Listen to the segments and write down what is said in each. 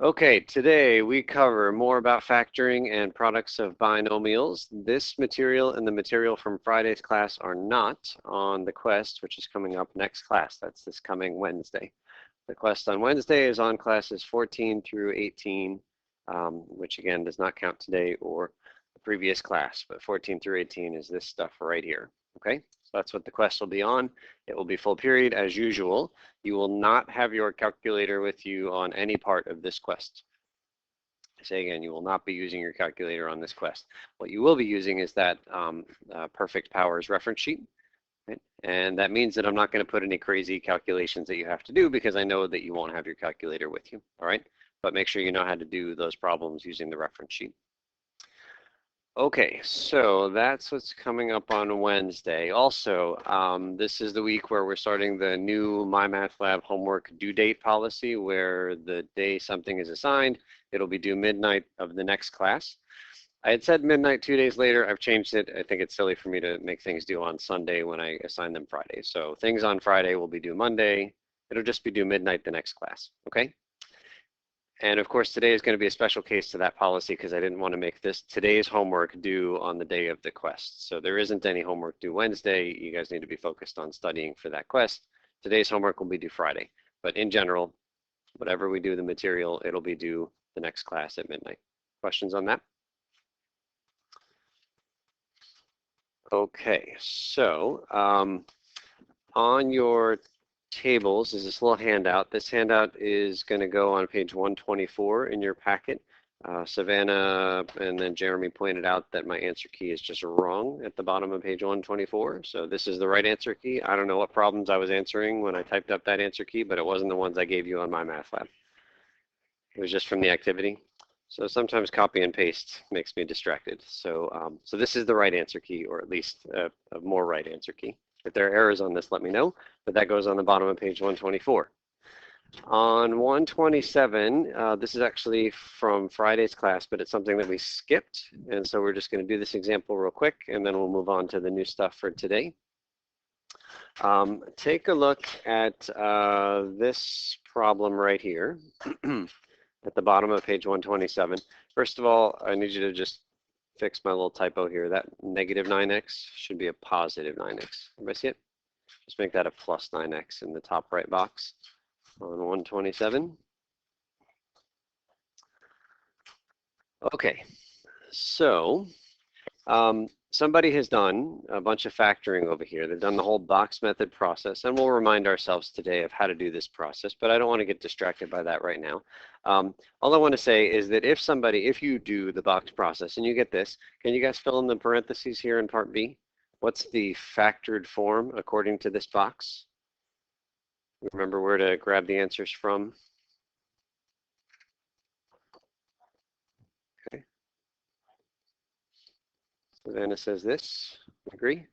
Okay, today we cover more about factoring and products of binomials. This material and the material from Friday's class are not on the quest, which is coming up next class. That's this coming Wednesday. The quest on Wednesday is on classes 14 through 18, which again does not count today or the previous class, but 14 through 18 is this stuff right here. Okay, so that's what the quest will be on. It will be full period as usual. You will not have your calculator with you on any part of this quest. I say again, you will not be using your calculator on this quest. What you will be using is that perfect powers reference sheet. Right? And that means that I'm not going to put any crazy calculations that you have to do because I know that you won't have your calculator with you. All right, but make sure you know how to do those problems using the reference sheet. Okay, so that's what's coming up on Wednesday. Also, this is the week where we're starting the new MyMathLab homework due date policy, where the day something is assigned, it'll be due midnight of the next class. I had said midnight 2 days later. I've changed it. I think it's silly for me to make things due on Sunday when I assign them Friday. So things on Friday will be due Monday. It'll just be due midnight the next class, okay? And of course, today is going to be a special case to that policy because I didn't want to make today's homework due on the day of the quest. So there isn't any homework due Wednesday. You guys need to be focused on studying for that quest. Today's homework will be due Friday. But in general, whatever we do the material, it'll be due the next class at midnight. Questions on that? Okay, so on your tables is this little handout. This handout is going to go on page 124 in your packet. Savannah and then Jeremy pointed out that my answer key is just wrong at the bottom of page 124. So this is the right answer key. I don't know what problems I was answering when I typed up that answer key, but it wasn't the ones I gave you on MyMathLab. It was just from the activity. So sometimes copy and paste makes me distracted. So, so this is the right answer key, or at least a more right answer key. If there are errors on this, let me know, but that goes on the bottom of page 124. On 127, this is actually from Friday's class, but it's something that we skipped. And so we're just going to do this example real quick, and then we'll move on to the new stuff for today. Take a look at this problem right here at the bottom of page 127. First of all, I need you to just fix my little typo here. That negative 9x should be a positive 9x. Everybody see it? Just make that a plus 9x in the top right box on 127. Okay, so somebody has done a bunch of factoring over here. They've done the whole box method process, and we'll remind ourselves today of how to do this process, but I don't want to get distracted by that right now. All I want to say is that if you do the box process and you get this, can you guys fill in the parentheses here in part B? What's the factored form according to this box? Remember where to grab the answers from? Okay. Savannah says this. Agree?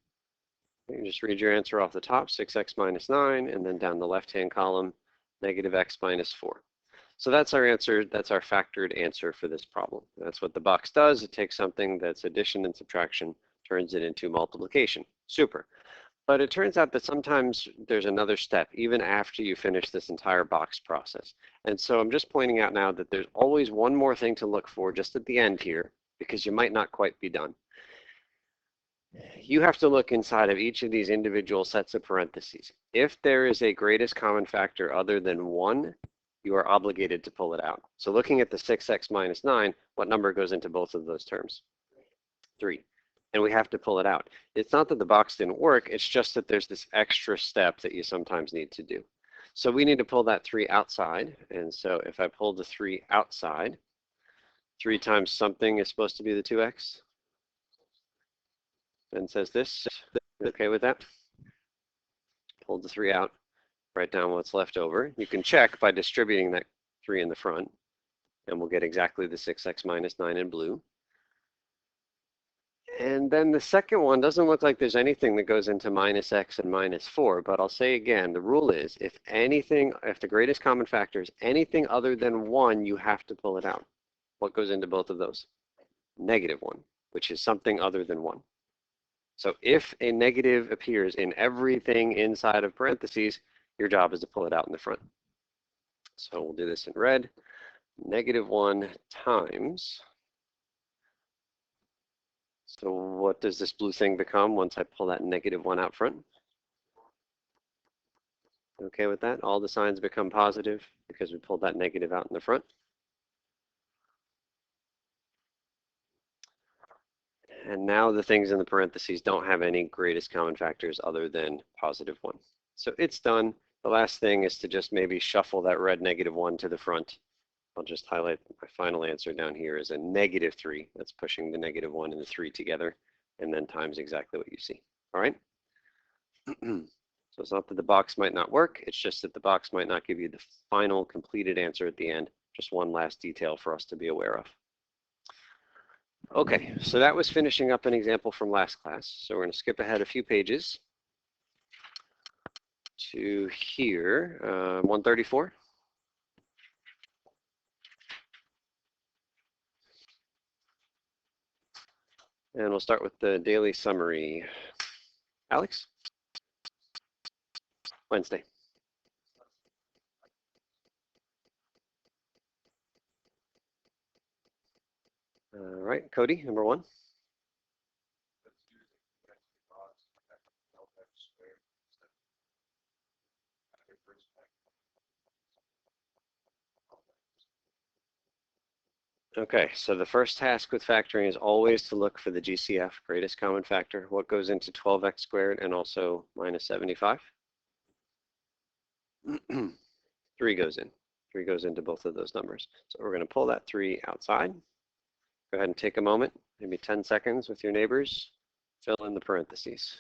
You can just read your answer off the top, 6x minus 9, and then down the left-hand column, negative x minus 4. So that's our answer. That's our factored answer for this problem. That's what the box does. It takes something that's addition and subtraction, turns it into multiplication. Super. But it turns out that sometimes there's another step, even after you finish this entire box process. And so I'm just pointing out now that there's always one more thing to look for just at the end here, because you might not quite be done. You have to look inside of each of these individual sets of parentheses. If there is a greatest common factor other than 1, you are obligated to pull it out. So looking at the 6x minus 9, what number goes into both of those terms? 3. And we have to pull it out. It's not that the box didn't work, it's just that there's this extra step that you sometimes need to do. So we need to pull that 3 outside. And so if I pull the 3 outside, 3 times something is supposed to be the 2x. Ben says this. Okay with that? Pull the 3 out, write down what's left over. You can check by distributing that 3 in the front, and we'll get exactly the 6x minus 9 in blue. And then the second one doesn't look like there's anything that goes into minus x and minus 4, but I'll say again, the rule is if the greatest common factor is anything other than 1, you have to pull it out. What goes into both of those? Negative 1, which is something other than 1. So if a negative appears in everything inside of parentheses, your job is to pull it out in the front. So we'll do this in red. -1 times. So what does this blue thing become once I pull that -1 out front? Okay with that? All the signs become positive because we pulled that negative out in the front. And now the things in the parentheses don't have any greatest common factors other than +1. So it's done. The last thing is to just maybe shuffle that red -1 to the front. I'll just highlight my final answer down here is a -3. That's pushing the -1 and the 3 together, and then times exactly what you see. All right? So it's not that the box might not work, it's just that the box might not give you the final completed answer at the end. Just one last detail for us to be aware of. Okay, so that was finishing up an example from last class. So we're going to skip ahead a few pages to here, 134. And we'll start with the daily summary. Alex? Wednesday. All right, Cody, number 1. Okay, so the first task with factoring is always to look for the GCF, greatest common factor. What goes into 12x squared and also -75? 3 goes in. 3 goes into both of those numbers. So we're going to pull that 3 outside. Go ahead and take a moment, maybe 10 seconds with your neighbors. Fill in the parentheses.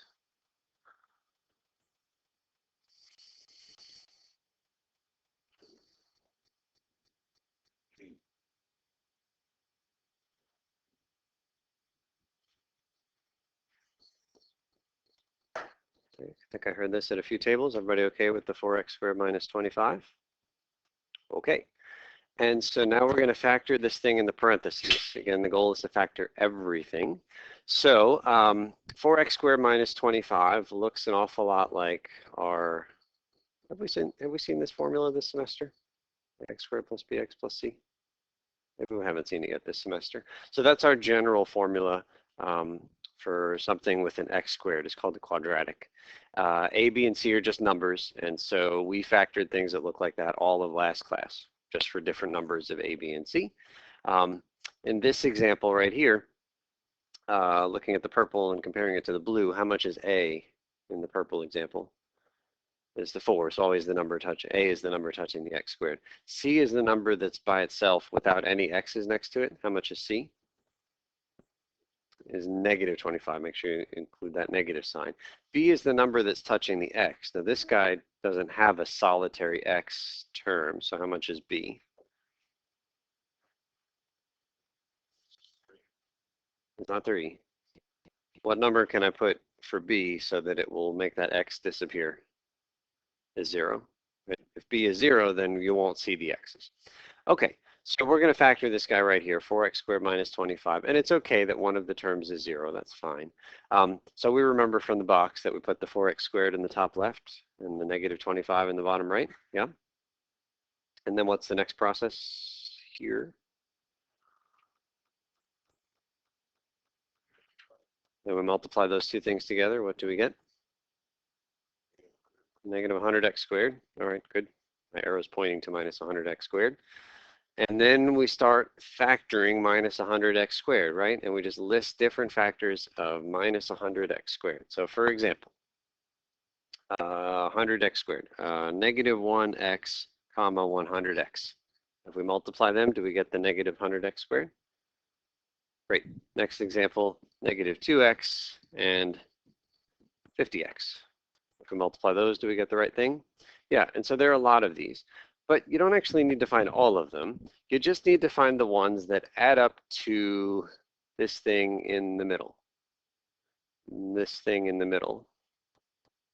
I think I heard this at a few tables. Everybody okay with the 4x squared minus 25? Okay. And so now we're going to factor this thing in the parentheses. Again, the goal is to factor everything. So 4x squared minus 25 looks an awful lot like our, have we seen this formula this semester? X squared plus bx plus c? Maybe we haven't seen it yet this semester. So that's our general formula for something with an x squared. It's called the quadratic. A, B, and C are just numbers, and so we factored things that look like that all of last class, just for different numbers of A, B, and C. In this example right here, looking at the purple and comparing it to the blue, how much is A in the purple example? Is the 4, so always the number touching. A is the number touching the x squared. C is the number that's by itself without any x's next to it. How much is C? Is -25. Make sure you include that negative sign. B is the number that's touching the x. Now this guy doesn't have a solitary x term, so how much is B? It's not 3. What number can I put for B so that it will make that x disappear? Is 0. If B is 0, then you won't see the x's. Okay, so we're going to factor this guy right here, 4x squared minus 25. And it's okay that one of the terms is 0. That's fine. So we remember from the box that we put the 4x squared in the top left and the -25 in the bottom right. Yeah. And then what's the next process here? Then we multiply those two things together. What do we get? -100x squared. All right, good. My arrow's pointing to -100x squared. And then we start factoring -100x squared, right? And we just list different factors of -100x squared. So for example, 100x squared, -1x, comma 100x. If we multiply them, do we get the -100x squared? Great. Next example, -2x and 50x. If we multiply those, do we get the right thing? Yeah, and so there are a lot of these. But you don't actually need to find all of them. You just need to find the ones that add up to this thing in the middle. This thing in the middle.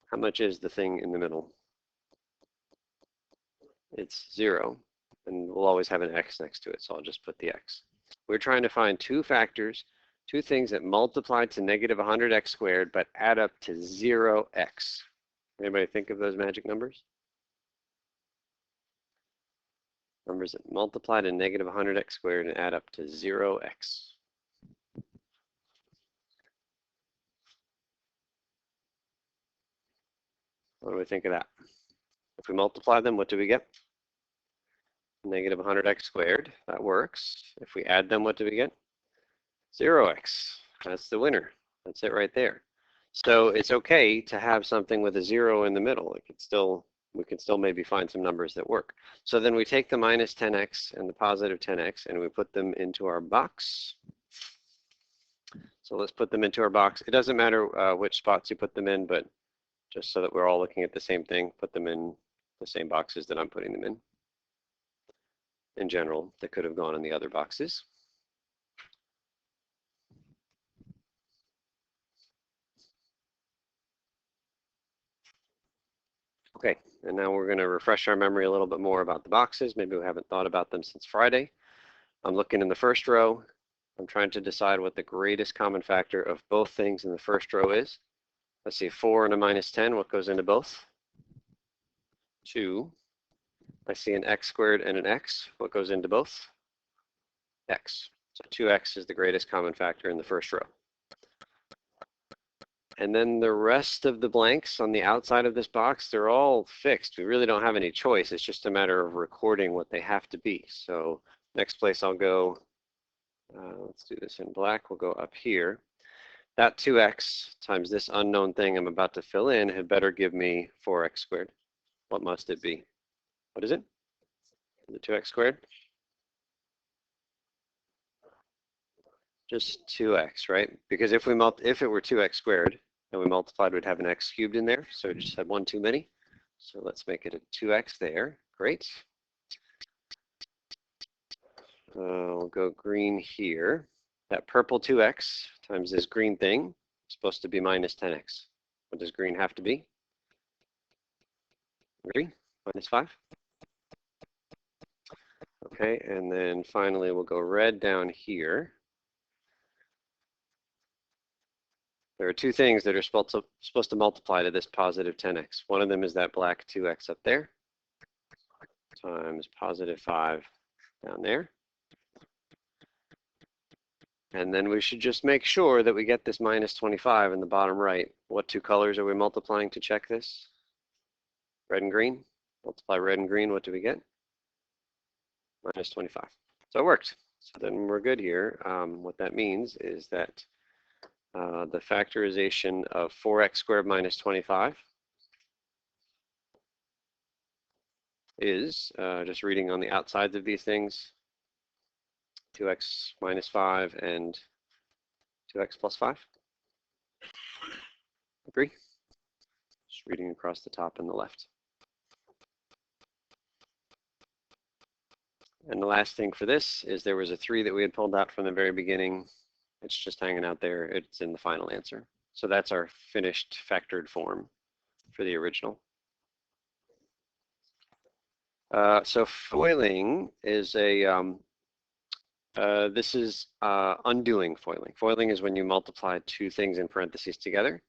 How much is the thing in the middle? It's 0. And we'll always have an x next to it, so I'll just put the x. We're trying to find two factors, two things that multiply to -100x squared, but add up to 0x. Anybody think of those magic numbers? Numbers that multiply to negative 100x squared and add up to 0x. What do we think of that? If we multiply them, what do we get? Negative 100x squared. That works. If we add them, what do we get? 0x. That's the winner. That's it right there. So it's okay to have something with a 0 in the middle. We can still maybe find some numbers that work. So then we take the minus 10x and the positive 10x and we put them into our box. So let's put them into our box. It doesn't matter which spots you put them in, but just so that we're all looking at the same thing, put them in the same boxes that I'm putting them in. In general, they could have gone in the other boxes. Okay, and now we're going to refresh our memory a little bit more about the boxes. Maybe we haven't thought about them since Friday. I'm looking in the first row. I'm trying to decide what the greatest common factor of both things in the first row is. Let's see, 4 and a minus 10, what goes into both? 2. I see an x squared and an x. What goes into both? X. So 2x is the greatest common factor in the first row. And then the rest of the blanks on the outside of this box, they're all fixed. We really don't have any choice. It's just a matter of recording what they have to be. So next place I'll go, let's do this in black. We'll go up here. That 2x times this unknown thing I'm about to fill in had better give me 4x squared. What must it be? What is it? The 2x squared? Just 2x, right? Because if it were 2x squared and we multiplied, we'd have an x cubed in there. So we just had one too many. So let's make it a 2x there. Great. We'll go green here. That purple 2x times this green thing is supposed to be minus 10x. What does green have to be? Green, minus 5. Okay, and then finally we'll go red down here. There are two things that are supposed to multiply to this positive 10x. One of them is that black 2x up there times positive 5 down there. And then we should just make sure that we get this minus 25 in the bottom right. What two colors are we multiplying to check this? Red and green. Multiply red and green, what do we get? Minus 25. So it worked. So then we're good here. What that means is that the factorization of 4x squared minus 25 is, just reading on the outsides of these things, 2x minus 5 and 2x plus 5. Agree? Just reading across the top and the left. And the last thing for this is there was a 3 that we had pulled out from the very beginning. It's just hanging out there. It's in the final answer. So that's our finished factored form for the original. So foiling is this is undoing foiling. Foiling is when you multiply two things in parentheses together.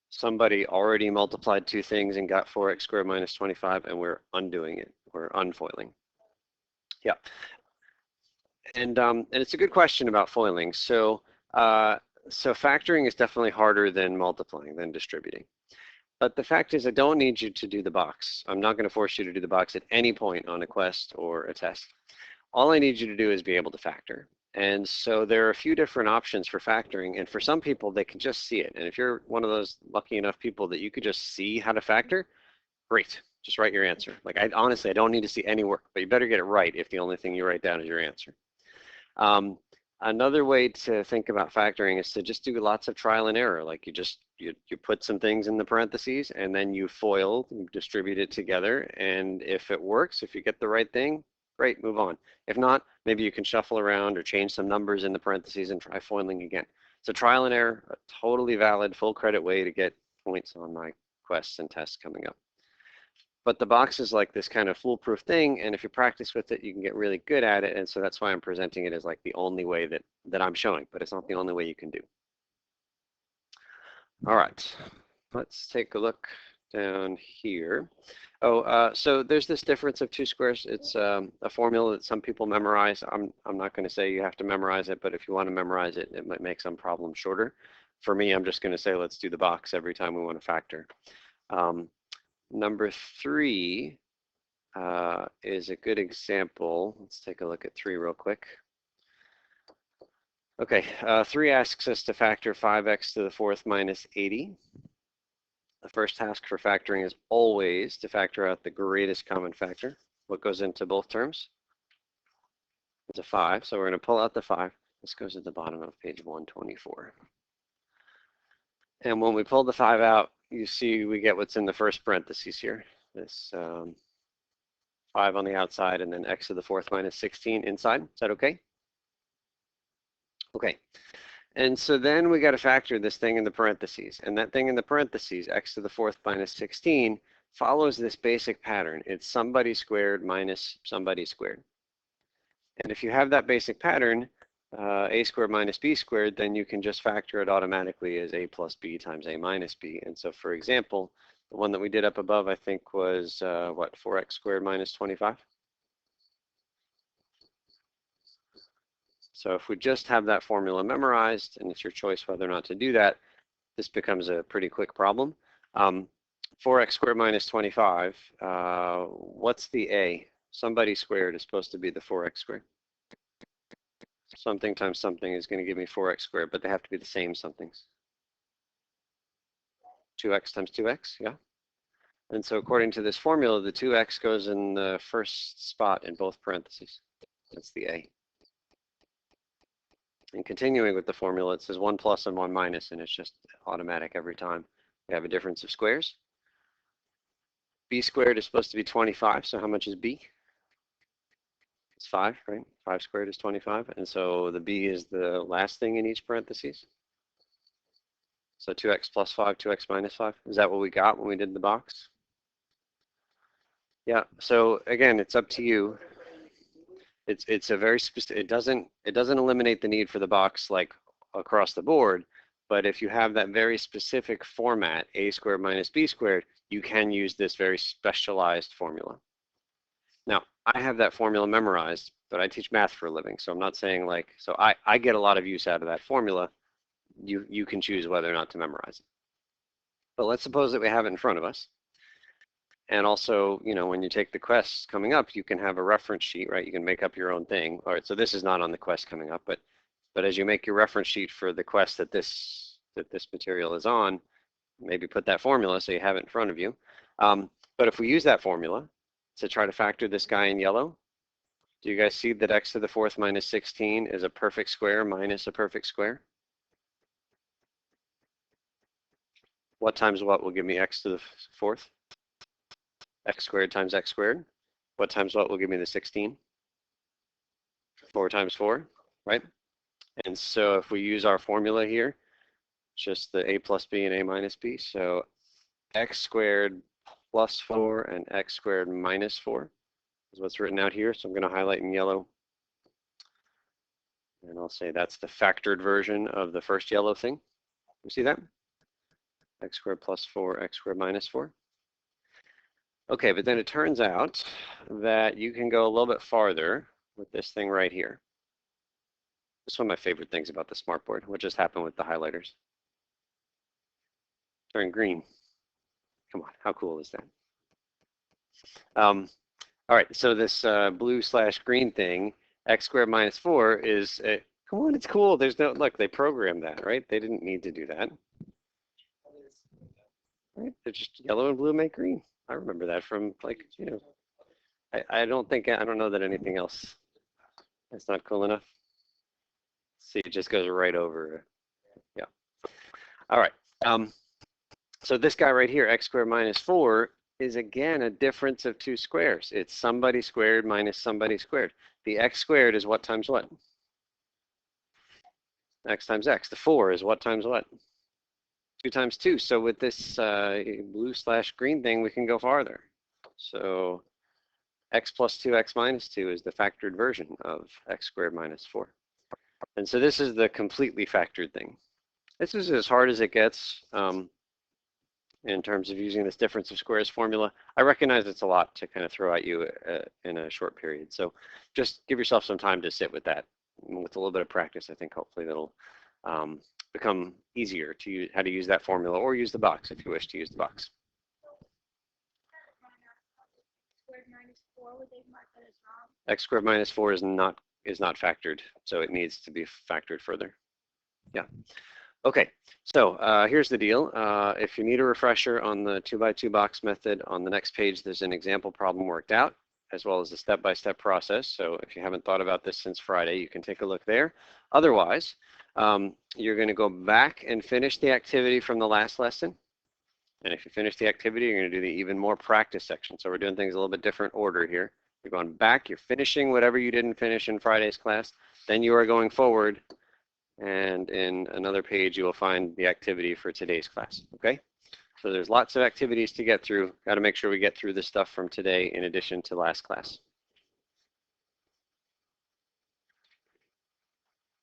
Somebody already multiplied two things and got 4x squared minus 25, and we're undoing it. We're unfoiling. Yeah. And it's a good question about foiling. So factoring is definitely harder than multiplying, than distributing. But the fact is I don't need you to do the box. I'm not going to force you to do the box at any point on a quest or a test. All I need you to do is be able to factor. And so there are a few different options for factoring. And for some people, they can just see it. And if you're one of those lucky enough people that you could just see how to factor, great. Just write your answer. Like, honestly, I don't need to see any work, but you better get it right if the only thing you write down is your answer. Another way to think about factoring is to just do lots of trial and error. Like you put some things in the parentheses and then you foil, you distribute it together. And if it works, if you get the right thing, great, move on. If not, maybe you can shuffle around or change some numbers in the parentheses and try foiling again. So trial and error, a totally valid, full credit way to get points on my quests and tests coming up. But the box is like this kind of foolproof thing, and if you practice with it, you can get really good at it, and so that's why I'm presenting it as like the only way that I'm showing, but it's not the only way you can do. All right, let's take a look down here. So there's this difference of 2 squares. It's a formula that some people memorize. I'm not going to say you have to memorize it, but if you want to memorize it, it might make some problems shorter. For me, I'm just going to say let's do the box every time we want to factor. Number 3 is a good example. Let's take a look at 3 real quick. Okay, 3 asks us to factor 5x to the 4th minus 80. The first task for factoring is always to factor out the greatest common factor. What goes into both terms? It's a 5, so we're going to pull out the 5. This goes at the bottom of page 124. And when we pull the 5 out, you see we get what's in the first parentheses here. This 5 on the outside and then x to the 4th minus 16 inside. Is that okay? Okay. And so then we got to factor this thing in the parentheses. And that thing in the parentheses, x to the 4th minus 16, follows this basic pattern. It's somebody squared minus somebody squared. And if you have that basic pattern, a squared minus b squared, then you can just factor it automatically as a plus b times a minus b. And so, for example, the one that we did up above, I think, was, what, 4x squared minus 25? So if we just have that formula memorized, and it's your choice whether or not to do that, this becomes a pretty quick problem. 4x squared minus 25, what's the a? Somebody squared is supposed to be the 4x squared. Something times something is going to give me 4x squared, but they have to be the same somethings. 2x times 2x, yeah? And so according to this formula, the 2x goes in the first spot in both parentheses. That's the a. And continuing with the formula, it says 1 plus and 1 minus, and it's just automatic every time. We have a difference of squares. B squared is supposed to be 25, so how much is b? It's 5, right? 5 squared is 25, and so the b is the last thing in each parentheses. So 2x plus 5, 2x minus 5. Is that what we got when we did the box? Yeah, so again, it's up to you. It's a very specific, it doesn't eliminate the need for the box like across the board, but if you have that very specific format, a squared minus b squared, you can use this very specialized formula. Now, I have that formula memorized, but I teach math for a living, so I'm not saying like, so I get a lot of use out of that formula. You can choose whether or not to memorize it. But let's suppose that we have it in front of us. And also, you know, when you take the quests coming up, you can have a reference sheet, right? You can make up your own thing. All right, so this is not on the quest coming up, but as you make your reference sheet for the quest that this material is on, maybe put that formula so you have it in front of you. But if we use that formula to try to factor this guy in yellow, do you guys see that x to the 4th minus 16 is a perfect square minus a perfect square? What times what will give me x to the 4th? X squared times x squared. What times what will give me the 16? 4 times 4, right? And so if we use our formula here, just the a plus b and a minus b, so x squared plus 4 and x squared minus 4 is what's written out here. So I'm going to highlight in yellow. And I'll say that's the factored version of the first yellow thing. You see that? X squared plus 4, x squared minus 4. Okay, but then it turns out that you can go a little bit farther with this thing right here. This is one of my favorite things about the smartboard. What just happened with the highlighters? Turn green. Come on, how cool is that? All right, so this blue/green thing, x squared minus 4 is, come on, it's cool. There's no, look, they programmed that, right? They didn't need to do that. Right? They're just yellow and blue make green. I remember that from, like, you know, I don't know that anything else, that's not cool enough. See, it just goes right over. Yeah. All right. So this guy right here, x squared minus 4, is again a difference of 2 squares. It's somebody squared minus somebody squared. The x squared is what times what? X times x. The 4 is what times what? 2 times 2. So with this blue/green thing, we can go farther. So x plus 2x minus 2 is the factored version of x squared minus 4. And so this is the completely factored thing. This is as hard as it gets. in terms of using this difference of squares formula. I recognize it's a lot to kind of throw at you in a short period. So just give yourself some time to sit with that. With a little bit of practice, I think hopefully that'll become easier to use how to use that formula, or use the box if you wish to use the box. X squared minus 4 is not factored, so it needs to be factored further. Yeah. Okay, so here's the deal. If you need a refresher on the 2x2 box method, on the next page there's an example problem worked out, as well as a step-by-step process. So if you haven't thought about this since Friday, you can take a look there. Otherwise, you're going to go back and finish the activity from the last lesson. And if you finish the activity, you're going to do the even more practice section. So we're doing things a little bit different order here. You're going back, you're finishing whatever you didn't finish in Friday's class. Then you are going forward, and in another page you will find the activity for today's class. Okay? So there's lots of activities to get through. Got to make sure we get through the stuff from today in addition to last class.